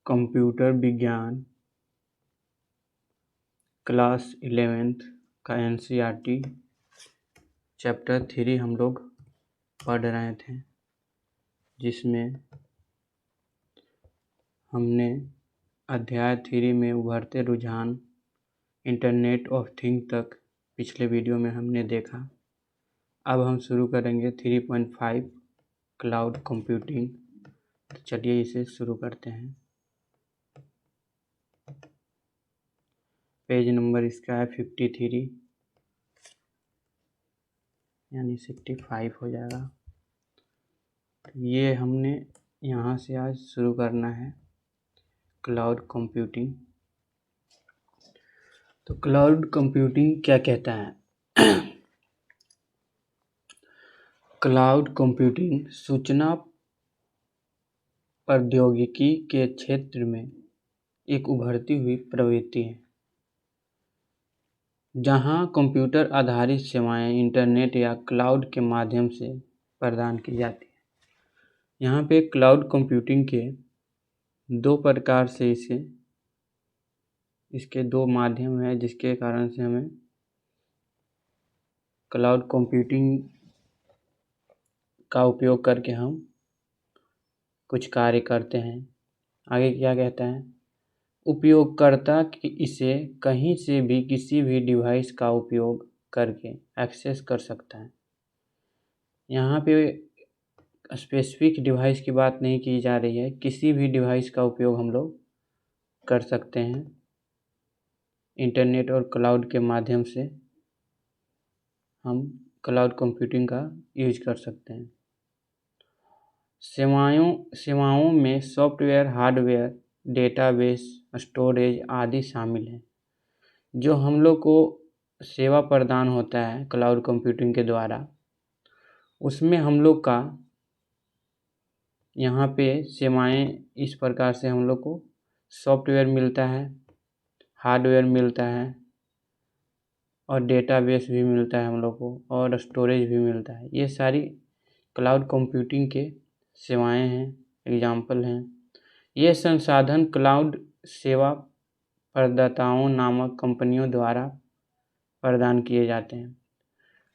Computer विज्ञान class 11th का NCERT chapter 3 हम लोग पढ़ रहे थे, जिसमें हमने अध्याय 3 में उभरते रुझान इंटरनेट ऑफ थिंग्स तक पिछले वीडियो में हमने देखा। अब हम शुरू करेंगे 3.5 क्लाउड कंप्यूटिंग। तो चलिए इसे शुरू करते हैं। पेज नंबर इसका है 53 यानी 65 हो जाएगा। ये हमने यहाँ से आज शुरू करना है क्लाउड कंप्यूटिंग। तो क्लाउड कंप्यूटिंग क्या कहता है? क्लाउड कंप्यूटिंग सूचना प्रौद्योगिकी के क्षेत्र में एक उभरती हुई प्रवृत्ति है, जहां कंप्यूटर आधारित सेवाएं इंटरनेट या क्लाउड के माध्यम से प्रदान की जाती हैं। यहाँ पे क्लाउड कंप्यूटिंग के दो प्रकार से इसके दो माध्यम हैं, जिसके कारण से हमें क्लाउड कंप्यूटिंग का उपयोग करके हम कुछ कार्य करते हैं। आगे क्या कहता है? उपयोगकर्ता इसे कहीं से भी किसी भी डिवाइस का उपयोग करके एक्सेस कर सकता है। यहाँ पे स्पेसिफिक डिवाइस की बात नहीं की जा रही है, किसी भी डिवाइस का उपयोग हम लोग कर सकते हैं। इंटरनेट और क्लाउड के माध्यम से हम क्लाउड कंप्यूटिंग का यूज कर सकते हैं। सेवाओं में सॉफ्टवेयर, हार्डवेयर, डेटाबेस, स्टोरेज आदि शामिल हैं। जो हम लोग को सेवा प्रदान होता है क्लाउड कंप्यूटिंग के द्वारा, उसमें हम लोग का यहाँ पे सेवाएं इस प्रकार से हम लोग को सॉफ्टवेयर मिलता है, हार्डवेयर मिलता है और डेटाबेस भी मिलता है हम लोग को, और स्टोरेज भी मिलता है। ये सारी क्लाउड कंप्यूटिंग के सेवाएं हैं, एग्जाम्पल हैं। ये संसाधन क्लाउड सेवा प्रदाताओं नामक कंपनियों द्वारा प्रदान किए जाते हैं।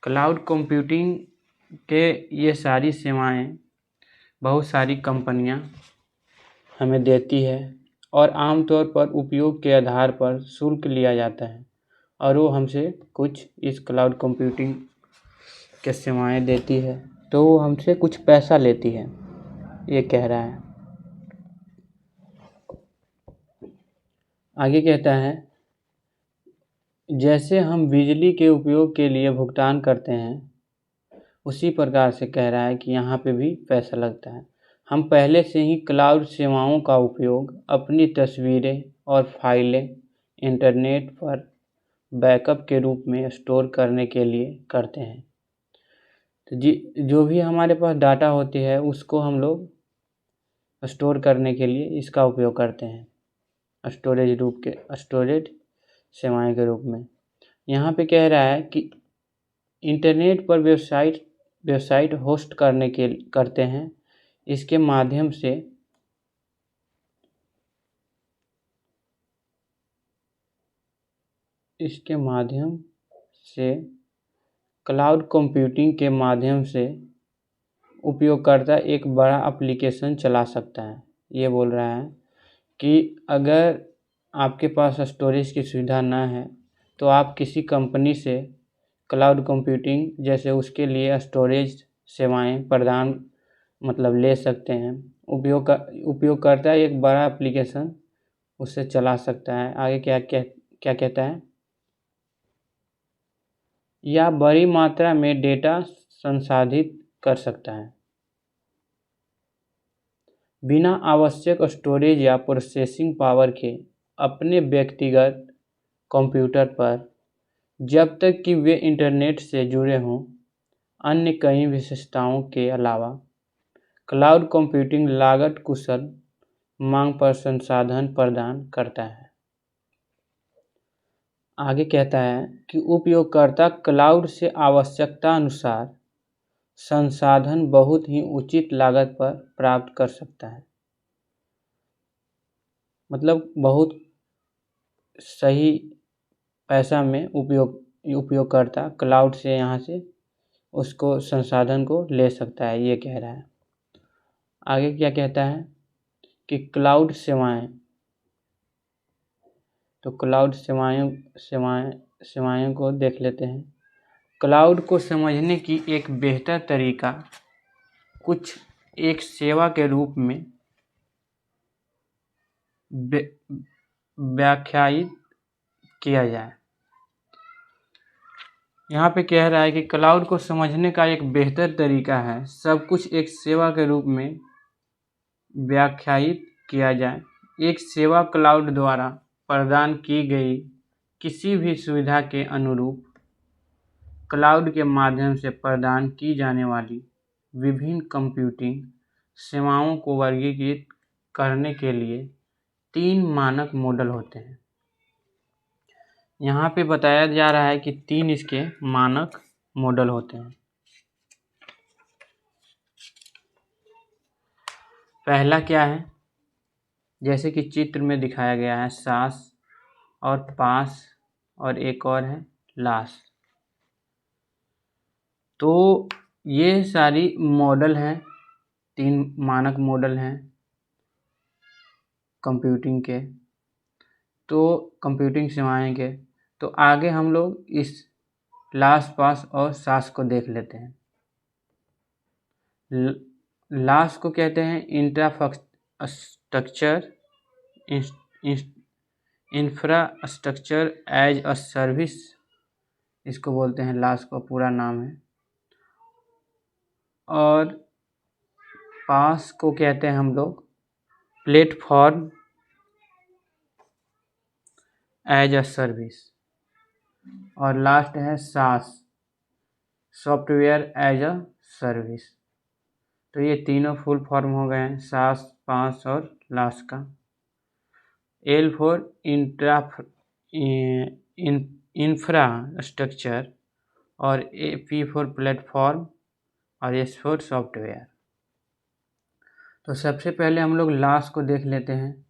क्लाउड कंप्यूटिंग के ये सारी सेवाएं बहुत सारी कंपनियां हमें देती है और आमतौर पर उपयोग के आधार पर शुल्क लिया जाता है, और वो हमसे कुछ इस क्लाउड कंप्यूटिंग के सेवाएं देती है, तो वो हमसे कुछ पैसा लेती है, ये कह रहा है। आगे कहता है, जैसे हम बिजली के उपयोग के लिए भुगतान करते हैं, उसी प्रकार से कह रहा है कि यहाँ पे भी पैसा लगता है। हम पहले से ही क्लाउड सेवाओं का उपयोग अपनी तस्वीरें और फाइलें इंटरनेट पर बैकअप के रूप में स्टोर करने के लिए करते हैं। तो जो भी हमारे पास डाटा होती है, उसको हम लोग स्टोर करने के लिए इसका उपयोग करते हैं, स्टोरेज सेवाएं के रूप में। यहाँ पे कह रहा है कि इंटरनेट पर वेबसाइट होस्ट करते हैं। इसके माध्यम से क्लाउड कंप्यूटिंग के माध्यम से उपयोगकर्ता एक बड़ा एप्लीकेशन चला सकता है। ये बोल रहा है कि अगर आपके पास स्टोरेज की सुविधा ना है, तो आप किसी कंपनी से क्लाउड कंप्यूटिंग जैसे उसके लिए स्टोरेज सेवाएं प्रदान ले सकते हैं। उपयोगकर्ता एक बड़ा एप्लीकेशन उससे चला सकता है। आगे क्या कहता है? या बड़ी मात्रा में डेटा संसाधित कर सकता है, बिना आवश्यक स्टोरेज या प्रोसेसिंग पावर के अपने व्यक्तिगत कंप्यूटर पर, जब तक कि वे इंटरनेट से जुड़े हों। अन्य कई विशेषताओं के अलावा क्लाउड कंप्यूटिंग लागत कुशल मांग पर संसाधन प्रदान करता है। आगे कहता है कि उपयोगकर्ता क्लाउड से आवश्यकता अनुसार संसाधन बहुत ही उचित लागत पर प्राप्त कर सकता है। मतलब बहुत सही पैसा में उपयोगकर्ता क्लाउड से यहाँ से उसको संसाधन को ले सकता है, ये कह रहा है। आगे क्या कहता है कि क्लाउड सेवाएं, तो क्लाउड सेवाएं को देख लेते हैं। क्लाउड को समझने की एक बेहतर तरीका कुछ एक सेवा के रूप में व्याख्यायित किया जाए। यहाँ पे कह रहा है कि क्लाउड को समझने का एक बेहतर तरीका है सब कुछ एक सेवा के रूप में व्याख्यायित किया जाए। एक सेवा क्लाउड द्वारा प्रदान की गई किसी भी सुविधा के अनुरूप क्लाउड के माध्यम से प्रदान की जाने वाली विभिन्न कंप्यूटिंग सेवाओं को वर्गीकृत करने के लिए 3 मानक मॉडल होते हैं। यहाँ पे बताया जा रहा है कि 3 इसके मानक मॉडल होते हैं। पहला क्या है, जैसे कि चित्र में दिखाया गया है, सास और पास और एक और है लास। तो ये सारी मॉडल हैं, 3 मानक मॉडल हैं कंप्यूटिंग के, तो कंप्यूटिंग सेवाएं के। तो आगे हम लोग इस लास, पास और सास को देख लेते हैं। लास को कहते हैं इंफ्रास्ट्रक्चर एज अ सर्विस, इसको बोलते हैं, लास का पूरा नाम है। और पास को कहते हैं हम लोग प्लेटफॉर्म एज अ सर्विस। और लास्ट है सास, सॉफ्टवेयर एज अ सर्विस। तो ये तीनों फुल फॉर्म हो गए हैं, सास, पास और लास का। एल फॉर इंफ्रास्ट्रक्चर और पी फॉर प्लेटफॉर्म और एस फॉर सॉफ्टवेयर। तो सबसे पहले हम लोग लास को देख लेते हैं।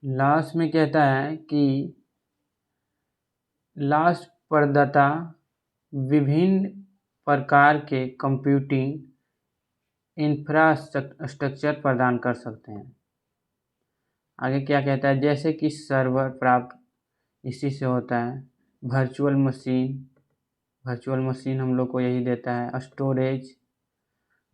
लास में कहता है कि लास प्रदाता विभिन्न प्रकार के कंप्यूटिंग इंफ्रास्ट्रक्चर प्रदान कर सकते हैं। आगे क्या कहता है, जैसे कि सर्वर प्राप्त इसी से होता है, वर्चुअल मशीन हम लोग को यही देता है, स्टोरेज,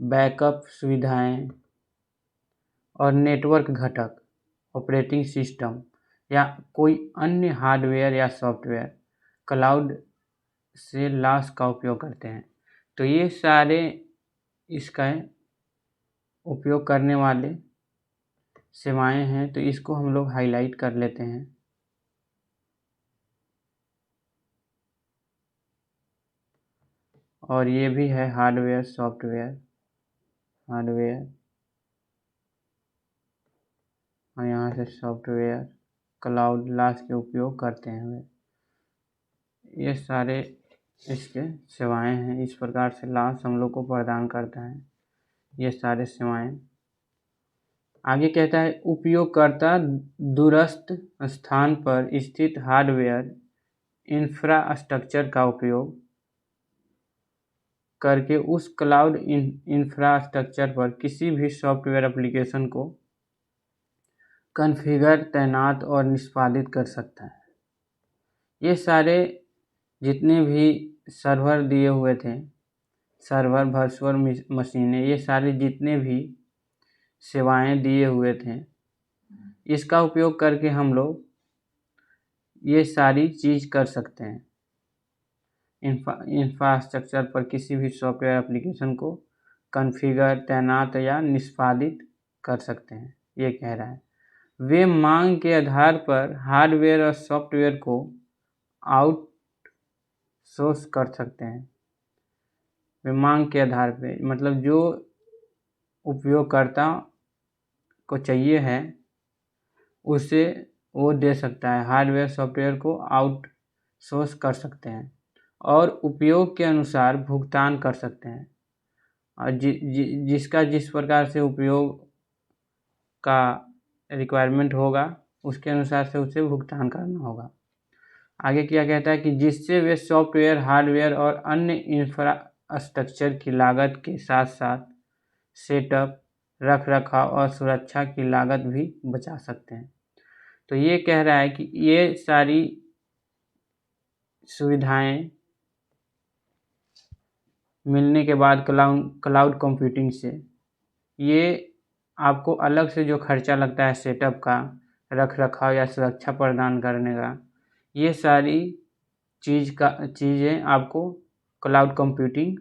बैकअप सुविधाएं और नेटवर्क घटक, ऑपरेटिंग सिस्टम या कोई अन्य हार्डवेयर या सॉफ्टवेयर क्लाउड से लास का उपयोग करते हैं। तो ये सारे इसका उपयोग करने वाले सेवाएं हैं, तो इसको हम लोग हाईलाइट कर लेते हैं। और ये भी है हार्डवेयर, सॉफ्टवेयर, हार्डवेयर और यहाँ से सॉफ्टवेयर क्लाउड लास के उपयोग करते हैं। ये सारे इसके सेवाएं हैं। इस प्रकार से लास हम लोग को प्रदान करता है ये सारे सेवाएं। आगे कहता है, उपयोगकर्ता दूरस्थ स्थान पर स्थित हार्डवेयर इंफ्रास्ट्रक्चर का उपयोग करके उस क्लाउड इंफ्रास्ट्रक्चर पर किसी भी सॉफ्टवेयर एप्लीकेशन को कॉन्फ़िगर, तैनात और निष्पादित कर सकता है। ये सारे जितने भी सर्वर दिए हुए थे, सर्वर, वर्चुअल मशीनें, ये सारे जितने भी सेवाएं दिए हुए थे, इसका उपयोग करके हम लोग ये सारी चीज़ कर सकते हैं। इंफ्रास्ट्रक्चर पर किसी भी सॉफ्टवेयर एप्लीकेशन को कॉन्फ़िगर, तैनात या निष्पादित कर सकते हैं, ये कह रहा है। वे मांग के आधार पर हार्डवेयर और सॉफ्टवेयर को आउटसोर्स कर सकते हैं। वे मांग के आधार पे, मतलब जो उपयोगकर्ता को चाहिए है उसे वो दे सकता है, हार्डवेयर सॉफ्टवेयर को आउटसोर्स कर सकते हैं। और उपयोग के अनुसार भुगतान कर सकते हैं, और जिसका जिस प्रकार से उपयोग का रिक्वायरमेंट होगा उसके अनुसार से उसे भुगतान करना होगा। आगे क्या कहता है कि जिससे वे सॉफ्टवेयर, हार्डवेयर और अन्य इंफ्रास्ट्रक्चर की लागत के साथ साथ सेटअप, रखरखाव और सुरक्षा की लागत भी बचा सकते हैं। तो ये कह रहा है कि ये सारी सुविधाएं मिलने के बाद क्लाउड कंप्यूटिंग से ये आपको अलग से जो खर्चा लगता है सेटअप का, रखरखाव या सुरक्षा प्रदान करने का, ये सारी चीज़ें आपको क्लाउड कंप्यूटिंग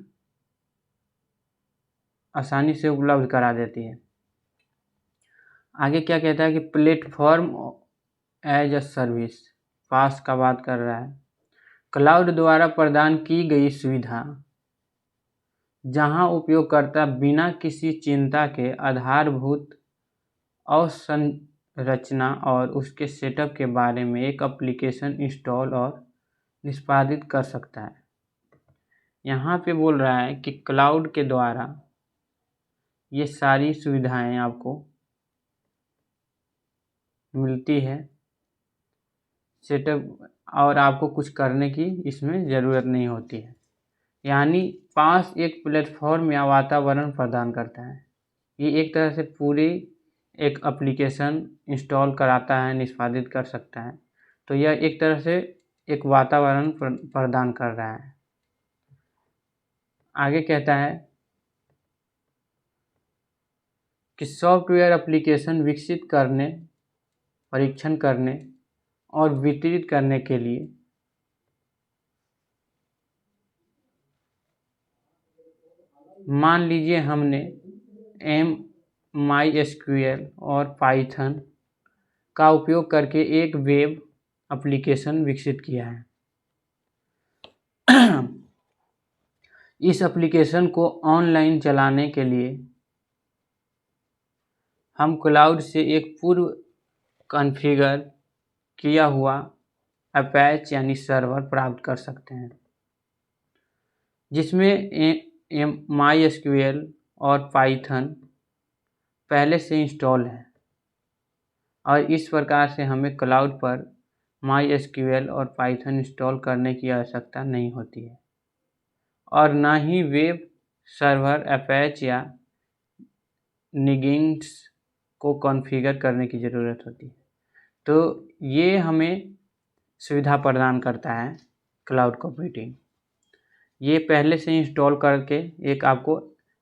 आसानी से उपलब्ध करा देती है। आगे क्या कहता है कि प्लेटफॉर्म एज अ सर्विस, पास का बात कर रहा है। क्लाउड द्वारा प्रदान की गई सुविधा जहां उपयोगकर्ता बिना किसी चिंता के आधारभूत अवसंरचना और उसके सेटअप के बारे में एक एप्लीकेशन इंस्टॉल और निष्पादित कर सकता है। यहाँ पे बोल रहा है कि क्लाउड के द्वारा ये सारी सुविधाएं आपको मिलती है सेटअप, और आपको कुछ करने की इसमें ज़रूरत नहीं होती है। यानी पास एक प्लेटफॉर्म या वातावरण प्रदान करता है। ये एक तरह से पूरी एक एप्लीकेशन इंस्टॉल कराता है, निष्पादित कर सकता है। तो यह एक तरह से एक वातावरण प्रदान कर रहा है। आगे कहता है कि सॉफ्टवेयर एप्लीकेशन विकसित करने, परीक्षण करने और वितरित करने के लिए मान लीजिए हमने MySQL और पाइथन का उपयोग करके एक वेब एप्लीकेशन विकसित किया है। इस एप्लीकेशन को ऑनलाइन चलाने के लिए हम क्लाउड से एक पूर्व कॉन्फ़िगर किया हुआ अपैच यानी सर्वर प्राप्त कर सकते हैं, जिसमें MySQL और पाइथन पहले से इंस्टॉल है, और इस प्रकार से हमें क्लाउड पर MySQL और पाइथन इंस्टॉल करने की आवश्यकता नहीं होती है, और ना ही वेब सर्वर अपैच या निगिंस को कॉन्फ़िगर करने की ज़रूरत होती है। तो ये हमें सुविधा प्रदान करता है क्लाउड कंप्यूटिंग। ये पहले से इंस्टॉल करके एक आपको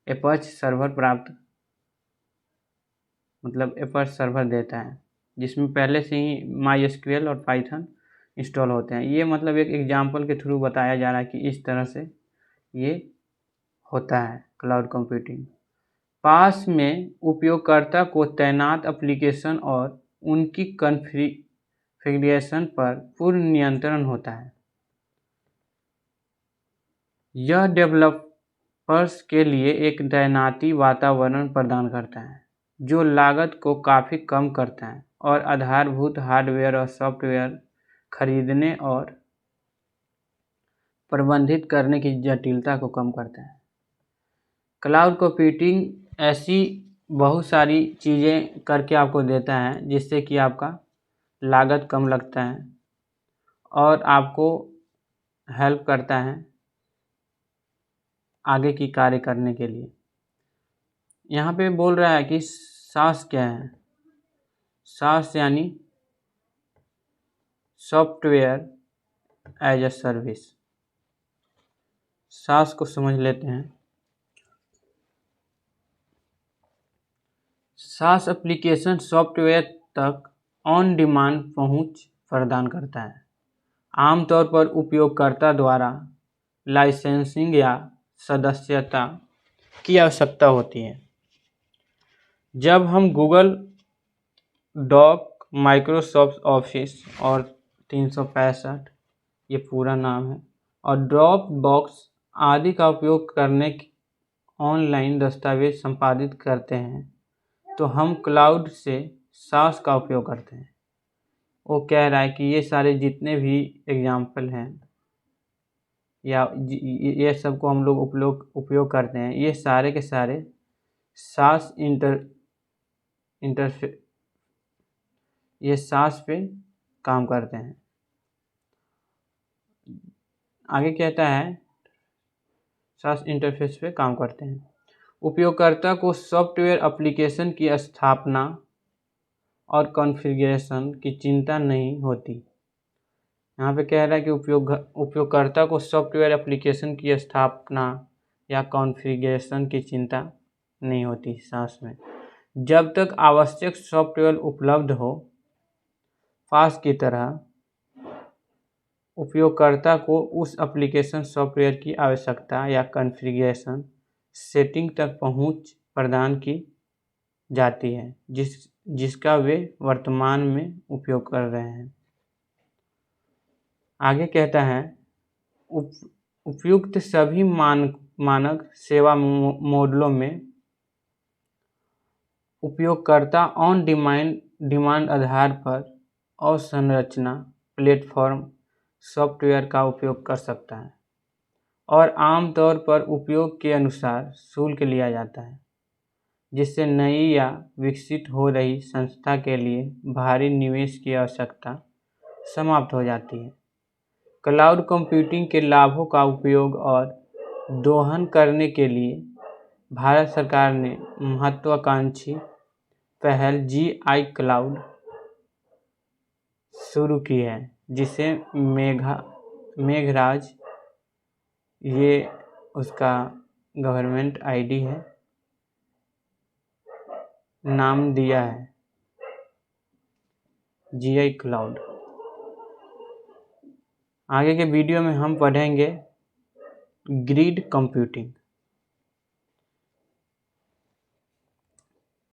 अपैच सर्वर अपैच सर्वर देता है, जिसमें पहले से ही MySQL और पाइथन इंस्टॉल होते हैं। ये मतलब एक एग्जाम्पल के थ्रू बताया जा रहा है कि इस तरह से ये होता है क्लाउड कंप्यूटिंग। पास में उपयोगकर्ता को तैनात एप्लीकेशन और उनकी कॉन्फ़िगरेशन पर पूर्ण नियंत्रण होता है। यह डेवलपर्स के लिए एक तैनाती वातावरण प्रदान करता है जो लागत को काफ़ी कम करता है और आधारभूत हार्डवेयर और सॉफ्टवेयर खरीदने और प्रबंधित करने की जटिलता को कम करता है। क्लाउड कंप्यूटिंग ऐसी बहुत सारी चीज़ें करके आपको देता है जिससे कि आपका लागत कम लगता है और आपको हेल्प करता है आगे की कार्य करने के लिए। यहाँ पे बोल रहा है कि SaaS क्या है। SaaS यानी software as a service. SaaS को समझ लेते हैं। SaaS एप्लीकेशन सॉफ्टवेयर तक ऑन डिमांड पहुंच प्रदान करता है, आमतौर पर उपयोगकर्ता द्वारा लाइसेंसिंग या सदस्यता की आवश्यकता होती है। जब हम गूगल डॉक, माइक्रोसॉफ्ट ऑफिस और 365 ये पूरा नाम है और ड्रॉपबॉक्स आदि का उपयोग करने ऑनलाइन दस्तावेज संपादित करते हैं, तो हम क्लाउड से SaaS का उपयोग करते हैं। वो कह रहा है कि ये सारे जितने भी एग्जाम्पल हैं या ये सब को हम लोग उपयोग करते हैं, ये सारे के सारे सास इंटरफेस ये सास पे काम करते हैं। आगे कहता है सास इंटरफेस पे काम करते हैं। उपयोगकर्ता को सॉफ्टवेयर एप्लीकेशन की स्थापना और कॉन्फ़िगरेशन की चिंता नहीं होती। यहाँ पे कह रहा है कि उपयोगकर्ता को सॉफ्टवेयर एप्लीकेशन की स्थापना या कॉन्फ़िगरेशन की चिंता नहीं होती सास में, जब तक आवश्यक सॉफ्टवेयर उपलब्ध हो। फास की तरह उपयोगकर्ता को उस एप्लीकेशन सॉफ्टवेयर की आवश्यकता या कॉन्फ़िगरेशन सेटिंग तक पहुंच प्रदान की जाती है जिसका वे वर्तमान में उपयोग कर रहे हैं। आगे कहता है उपयुक्त सभी मानक सेवा मॉडलों में उपयोगकर्ता ऑन डिमांड आधार पर अवसंरचना प्लेटफॉर्म सॉफ्टवेयर का उपयोग कर सकता है और आमतौर पर उपयोग के अनुसार शुल्क लिया जाता है, जिससे नई या विकसित हो रही संस्था के लिए भारी निवेश की आवश्यकता समाप्त हो जाती है। क्लाउड कंप्यूटिंग के लाभों का उपयोग और दोहन करने के लिए भारत सरकार ने महत्वाकांक्षी पहल GI क्लाउड शुरू की है, जिसे मेघराज ये उसका गवर्नमेंट ID है, नाम दिया है GI क्लाउड। आगे के वीडियो में हम पढ़ेंगे ग्रिड कंप्यूटिंग।